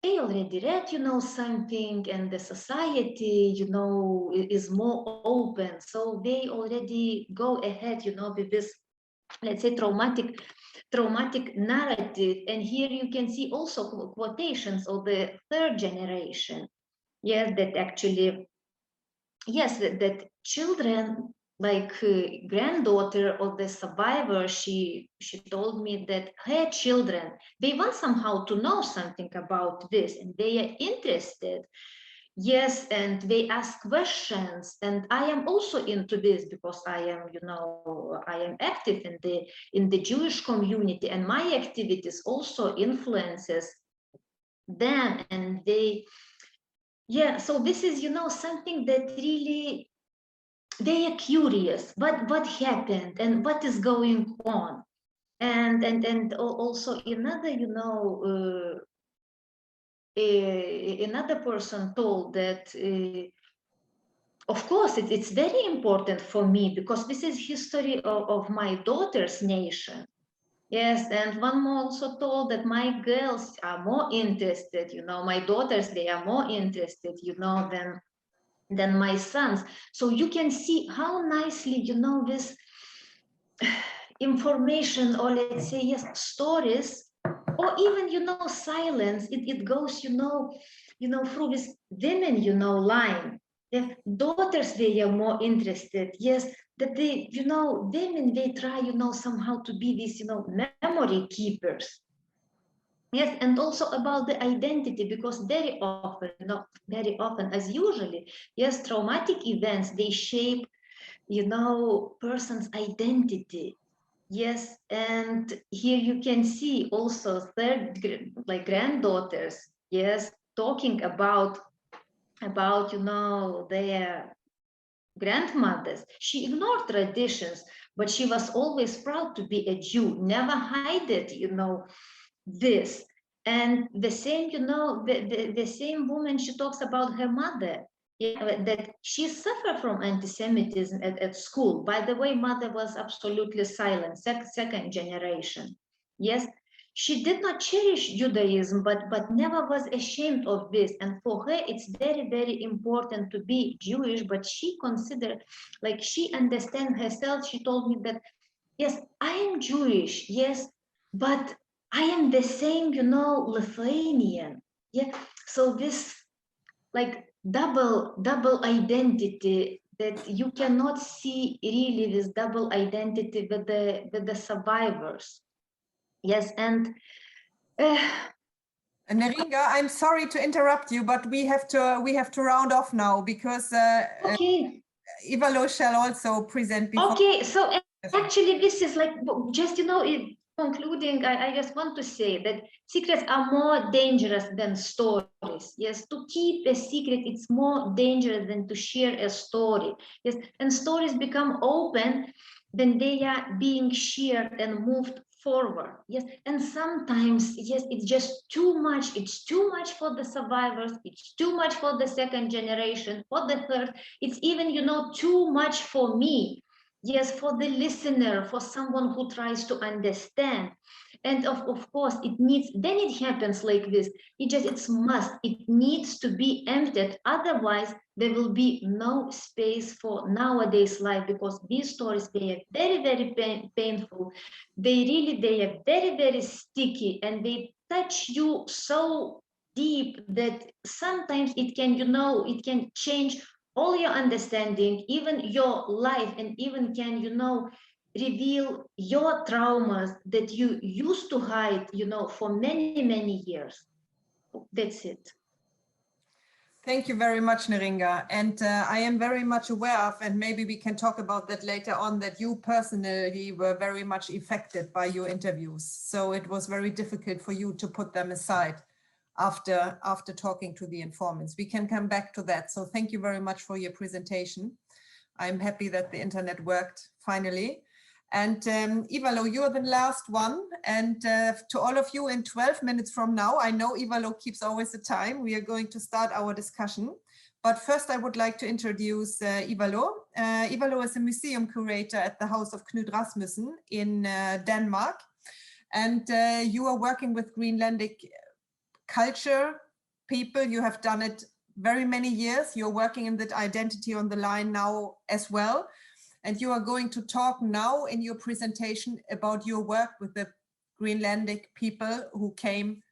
already read, you know, something, and the society, you know, is more open. So they already go ahead, you know, with this, let's say, traumatic narrative. And here you can see also quotations of the third generation. Yes, that actually, yes, that children, like granddaughter of the survivor, she told me that her children, they want somehow to know something about this, and they are interested. Yes, and they ask questions, and I am also into this because I am, you know, I am active in the Jewish community, and my activities also influences them, and they, yeah, so this is, you know, something that really, they are curious what happened and what is going on. And also another, you know, another person told that of course it's very important for me because this is history of my daughter's nation. Yes, and one more also told that my girls are more interested, you know, my daughters, they are more interested, you know, than my sons. So you can see how nicely, you know, this information, or let's say, yes, stories, or even, you know, silence, it goes, you know, through this women, you know, line. The daughters, they are more interested, yes, that they, you know, women, they try, you know, somehow to be these, you know, memory keepers. Yes, and also about the identity, because very often, not very often, as usually, yes, traumatic events, they shape, you know, person's identity. Yes, and here you can see also third, like granddaughters, yes, talking about, you know, their grandmothers. She ignored traditions, but she was always proud to be a Jew, never hide it, you know, this. And the same, you know, the same woman, she talks about her mother, yeah, that she suffered from anti-Semitism at school. By the way, mother was absolutely silent, second generation. Yes, she did not cherish Judaism, but never was ashamed of this. And for her, it's very, very important to be Jewish, but she considered, like, she understands herself. She told me that, yes, I am Jewish, yes, but I am the same, you know, Lithuanian. Yeah, so this, like, double identity, that you cannot see really this double identity with the survivors. Yes, and Neringa, I'm sorry to interrupt you, but we have to round off now because okay. Ivalo shall also present before. Okay, so actually this is like, just, you know, concluding, I just want to say that secrets are more dangerous than stories. Yes, to keep a secret, it's more dangerous than to share a story. Yes, and stories become open when they are being shared and moved forward. Yes, and sometimes, yes, it's just too much. It's too much for the survivors. It's too much for the second generation, for the third. It's even, you know, too much for me. Yes, for the listener, for someone who tries to understand. And of course, it needs, then it happens like this. It's must, it needs to be emptied. Otherwise, there will be no space for nowadays life, because these stories, they are very, very painful. They are very, very sticky, and they touch you so deep that sometimes it can, you know, it can change all your understanding, even your life, and even can, you know, reveal your traumas that you used to hide, you know, for many, many years. That's it. Thank you very much, Neringa. And I am very much aware of, and maybe we can talk about that later on, that you personally were very much affected by your interviews. So it was very difficult for you to put them aside after talking to the informants. We can come back to that. So thank you very much for your presentation. I'm happy that the internet worked finally. And Ivalo, you're the last one. And to all of you, in 12 minutes from now, I know Ivalo keeps always the time, we are going to start our discussion. But first, I would like to introduce Ivalo. Ivalo is a museum curator at the House of Knud Rasmussen in Denmark. And you are working with Greenlandic culture people. You have done it very many years. You're working in that identity on the line now as well. And you are going to talk now in your presentation about your work with the Greenlandic people who came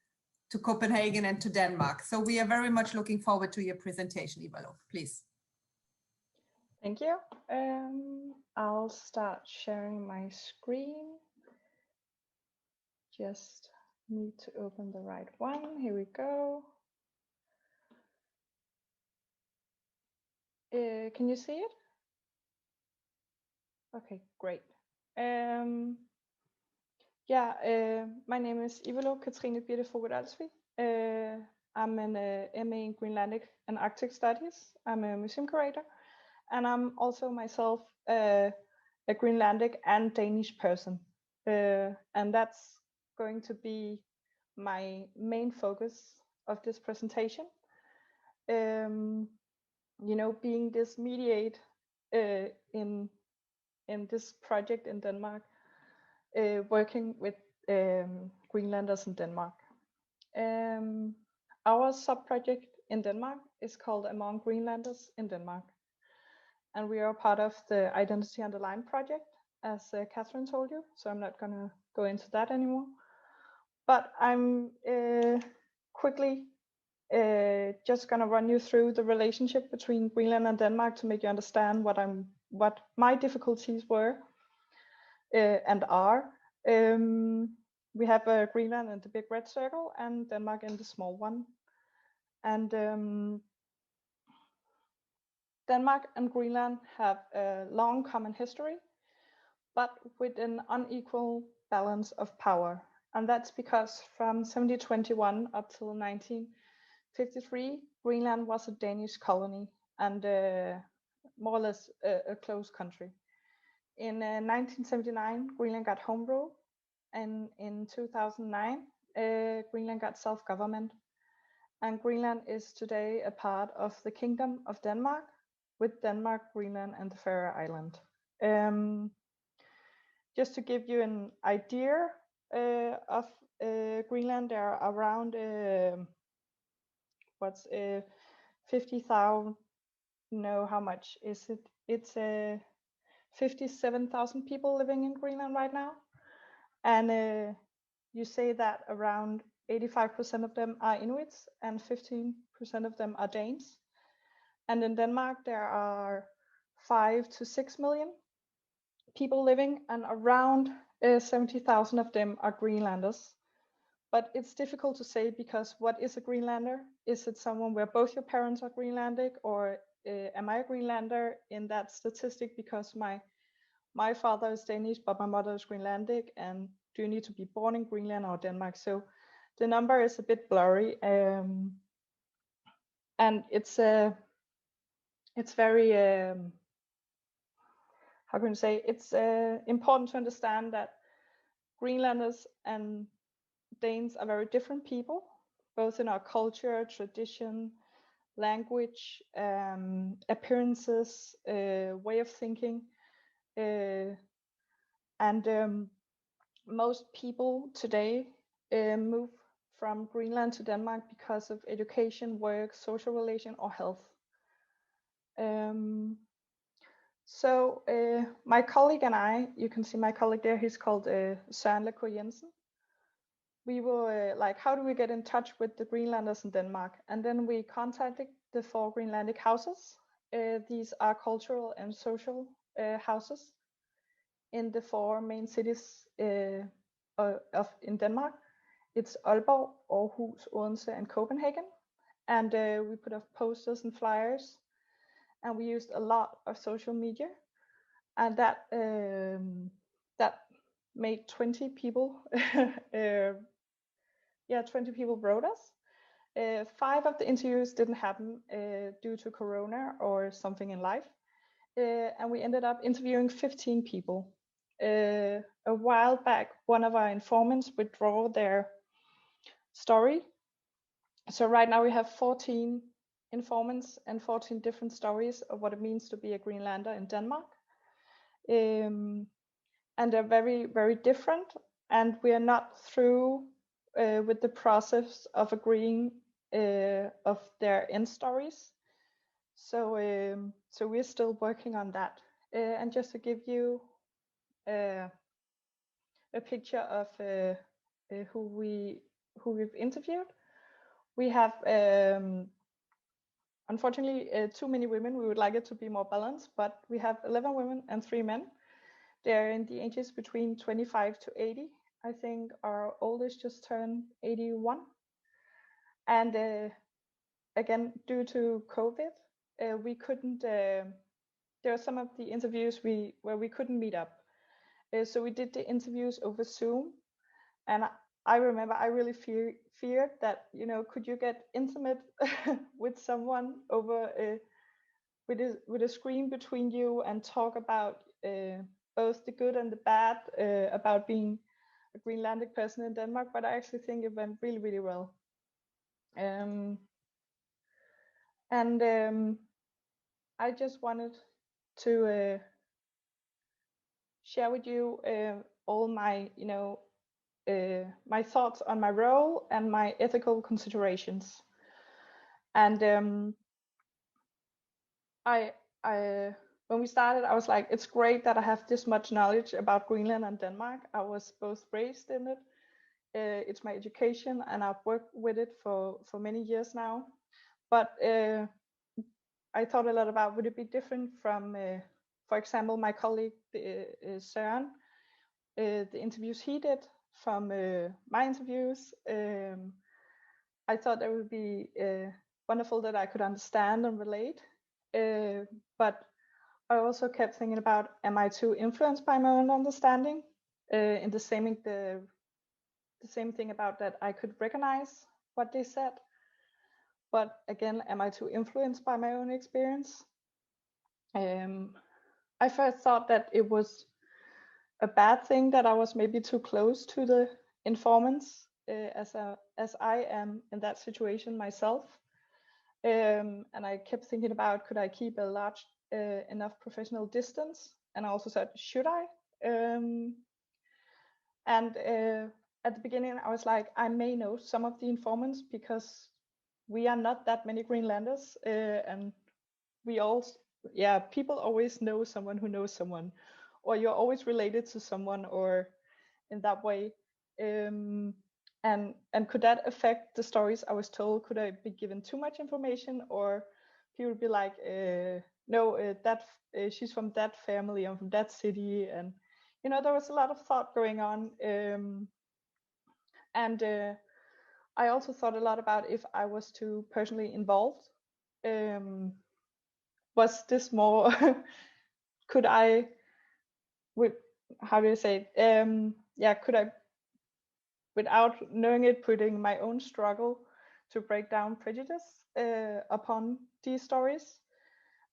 to Copenhagen and to Denmark. So we are very much looking forward to your presentation, Ivalo, please. Thank you. I'll start sharing my screen. Just need to open the right one. Here we go. Can you see it? Okay, great. My name is Ivalo Kathrin Olsvig. I'm an MA in Greenlandic and Arctic Studies. I'm a museum curator, and I'm also myself a Greenlandic and Danish person. And that's going to be my main focus of this presentation. You know, being this mediate in this project in Denmark, working with Greenlanders in Denmark. Our sub-project in Denmark is called Among Greenlanders in Denmark. And we are part of the Identity Underline project, as Kathrin told you, so I'm not gonna go into that anymore. But I'm quickly just gonna run you through the relationship between Greenland and Denmark to make you understand what my difficulties were and are. We have Greenland in the big red circle and Denmark in the small one. And Denmark and Greenland have a long common history, but with an unequal balance of power. And that's because from 1721 up till 1953, Greenland was a Danish colony and more or less a closed country. In 1979, Greenland got home rule, and in 2009, Greenland got self-government. And Greenland is today a part of the Kingdom of Denmark, with Denmark, Greenland, and the Faroe Islands. Just to give you an idea of Greenland, there are around 50,000. No, how much is it? It's 57,000 people living in Greenland right now, and you say that around 85% of them are Inuits and 15% of them are Danes. And in Denmark, there are 5 to 6 million people living, and around 70,000 of them are Greenlanders. But it's difficult to say, because what is a Greenlander? Is it someone where both your parents are Greenlandic, or am I a Greenlander in that statistic because my father is Danish but my mother is Greenlandic, and do you need to be born in Greenland or Denmark? So the number is a bit blurry, and it's very how can I say, it's important to understand that Greenlanders and Danes are very different people, both in our culture, tradition, language, appearances, way of thinking, and most people today move from Greenland to Denmark because of education, work, social relation, or health. So my colleague and I, you can see my colleague there, he's called Søren Lacour Jensen. We were like, how do we get in touch with the Greenlanders in Denmark? And then we contacted the 4 Greenlandic houses. These are cultural and social houses in the 4 main cities in Denmark. It's Aalborg, Aarhus, Odense, and Copenhagen. And we put up posters and flyers, and we used a lot of social media, and that made 20 people 20 people wrote us. 5 of the interviews didn't happen due to Corona or something in life, and we ended up interviewing 15 people. A while back, one of our informants withdrew their story, so right now we have 14 informants and 14 different stories of what it means to be a Greenlander in Denmark, and they're very, very different, and we are not through with the process of agreeing of their end stories. So we're still working on that. And just to give you a picture of who we've interviewed, we have unfortunately too many women. We would like it to be more balanced, but we have 11 women and 3 men. They're in the ages between 25 to 80. I think our oldest just turned 81. And again, due to COVID, we couldn't, there are some of the interviews where we couldn't meet up. So we did the interviews over Zoom. And I remember I really feared that, you know, could you get intimate with someone over with a screen between you and talk about both the good and the bad about being a Greenlandic person in Denmark, but I actually think it went really, really well. I just wanted to share with you all my, you know, my thoughts on my role and my ethical considerations. And when we started, I was like, it's great that I have this much knowledge about Greenland and Denmark. I was both raised in it. It's my education, and I've worked with it for many years now. But I thought a lot about, would it be different from, for example, my colleague Søren, the interviews he did from my interviews. I thought that would be wonderful that I could understand and relate. But I also kept thinking about, am I too influenced by my own understanding? In the same thing about that I could recognize what they said. But again, am I too influenced by my own experience? I first thought that it was a bad thing that I was maybe too close to the informants, as I am in that situation myself. And I kept thinking about, could I keep a large enough professional distance? And I also said, should I? At the beginning, I was like, I may know some of the informants because we are not that many Greenlanders, and we all, people always know someone who knows someone, or you're always related to someone, or in that way. And could that affect the stories I was told? Could I be given too much information, or people would be like, no, she's from that family, I'm from that city, and there was a lot of thought going on, and I also thought a lot about if I was too personally involved. Was this more? Could I? How do you say it? Yeah, could I, without knowing it, putting my own struggle to break down prejudice upon these stories?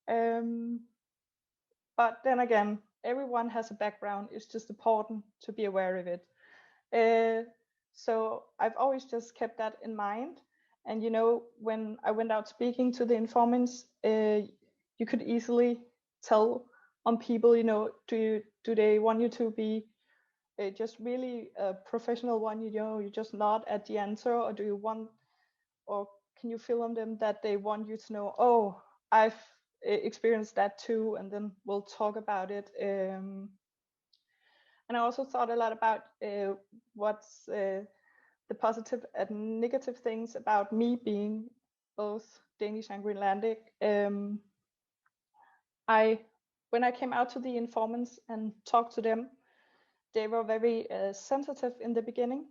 But then again, everyone has a background. It's just important to be aware of it. So I've always just kept that in mind. And when I went out speaking to the informants, you could easily tell on people, do they want you to be just really a professional one, you just nod at the answer, or do you want, or can you feel on them that they want you to know, oh, I've experienced that too, and then we'll talk about it. And I also thought a lot about what's the positive and negative things about me being both Danish and Greenlandic. When I came out to the informants and talked to them, they were very sensitive in the beginning,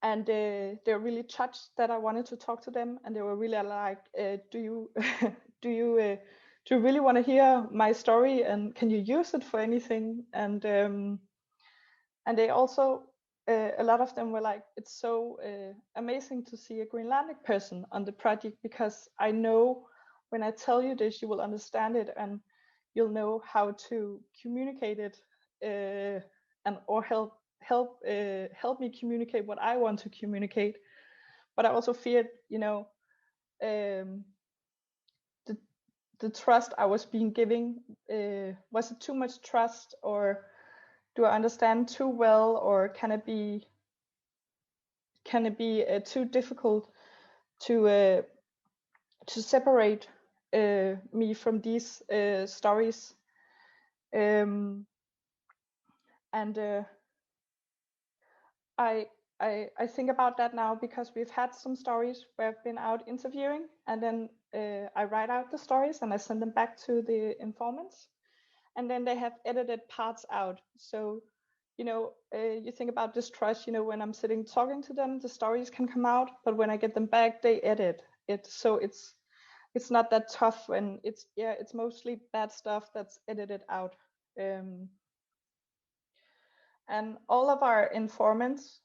and they were really touched that I wanted to talk to them, and they were really like, do you do you really want to hear my story, and can you use it for anything? And they also, a lot of them were like, it's so amazing to see a Greenlandic person on the project, because I know when I tell you this, you will understand it, and you'll know how to communicate it, and or help me communicate what I want to communicate. But I also feared, the trust I was being given, was it too much trust, or do I understand too well, or can it be too difficult to separate me from these stories? And I think about that now, because we've had some stories where I've been out interviewing, and then I write out the stories and I send them back to the informants, and then they have edited parts out. So you think about this trust, when I'm sitting talking to them, the stories can come out, but when I get them back, they edit it. So it's not that tough, and it's mostly bad stuff that's edited out. And all of our informants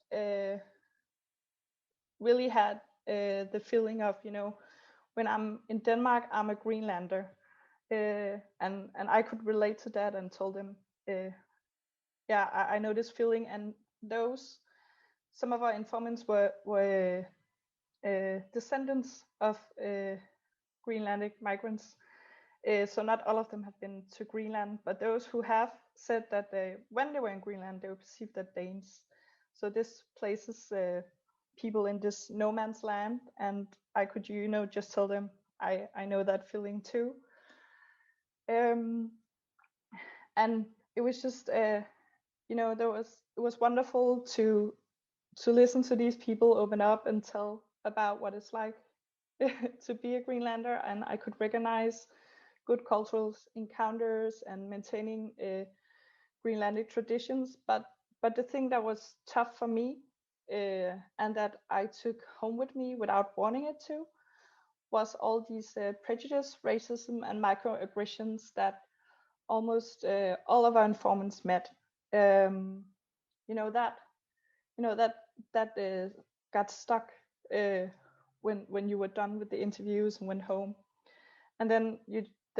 really had the feeling of, when I'm in Denmark, I'm a Greenlander, and I could relate to that, and told them, I know this feeling. And some of our informants were descendants of Greenlandic migrants. So not all of them have been to Greenland, but those who have said that when they were in Greenland, they were perceived as Danes. So this places people in this no man's land, and I could, just tell them I know that feeling too. And it was just, it was wonderful to listen to these people open up and tell about what it's like to be a Greenlander, and I could recognize good cultural encounters and maintaining Greenlandic traditions. But the thing that was tough for me, and that I took home with me without wanting it to, was all these prejudice, racism, and microaggressions that almost all of our informants met. That got stuck when you were done with the interviews and went home. And then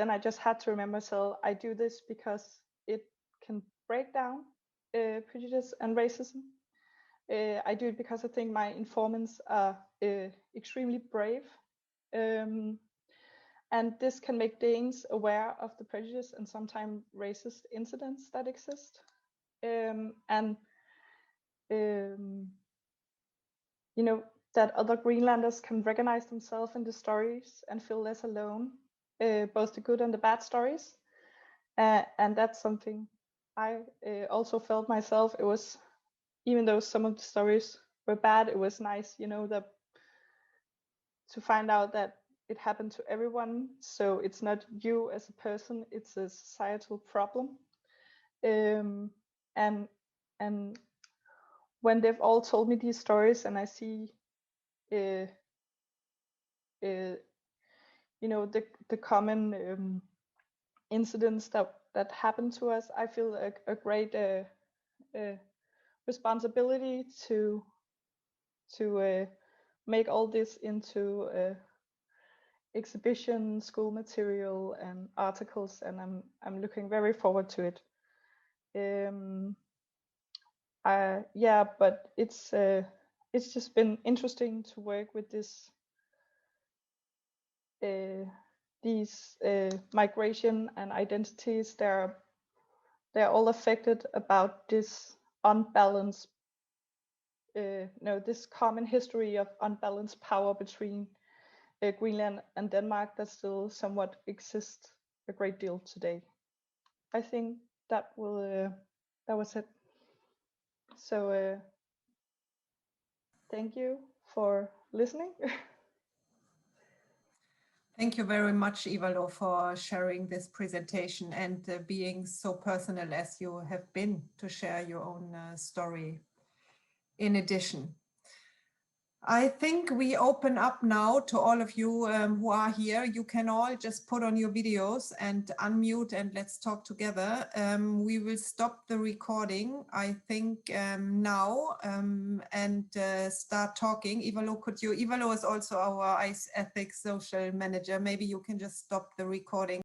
I just had to remember, so I do this because it can break down prejudice and racism. I do it because I think my informants are extremely brave. And this can make Danes aware of the prejudice and sometimes racist incidents that exist. That other Greenlanders can recognize themselves in the stories and feel less alone, both the good and the bad stories. And that's something I also felt myself. It was, even though some of the stories were bad, it was nice, that to find out that it happened to everyone. So it's not you as a person, it's a societal problem. And when they've all told me these stories and I see you know, the common incidents that happen to us, I feel a great responsibility to make all this into exhibition, school material, and articles, and I'm looking very forward to it. Yeah, but it's just been interesting to work with this these migration and identities. They're all affected about this unbalanced this common history of unbalanced power between Greenland and Denmark that still somewhat exists a great deal today. I think that was it. So thank you for listening. Thank you very much, Ivalo, for sharing this presentation and being so personal as you have been to share your own story. In addition, I think we open up now to all of you who are here. You can all just put on your videos and unmute and let's talk together. We will stop the recording, I think, now and start talking. Ivalo is also our ICE Ethics Social Manager. Maybe you can just stop the recording.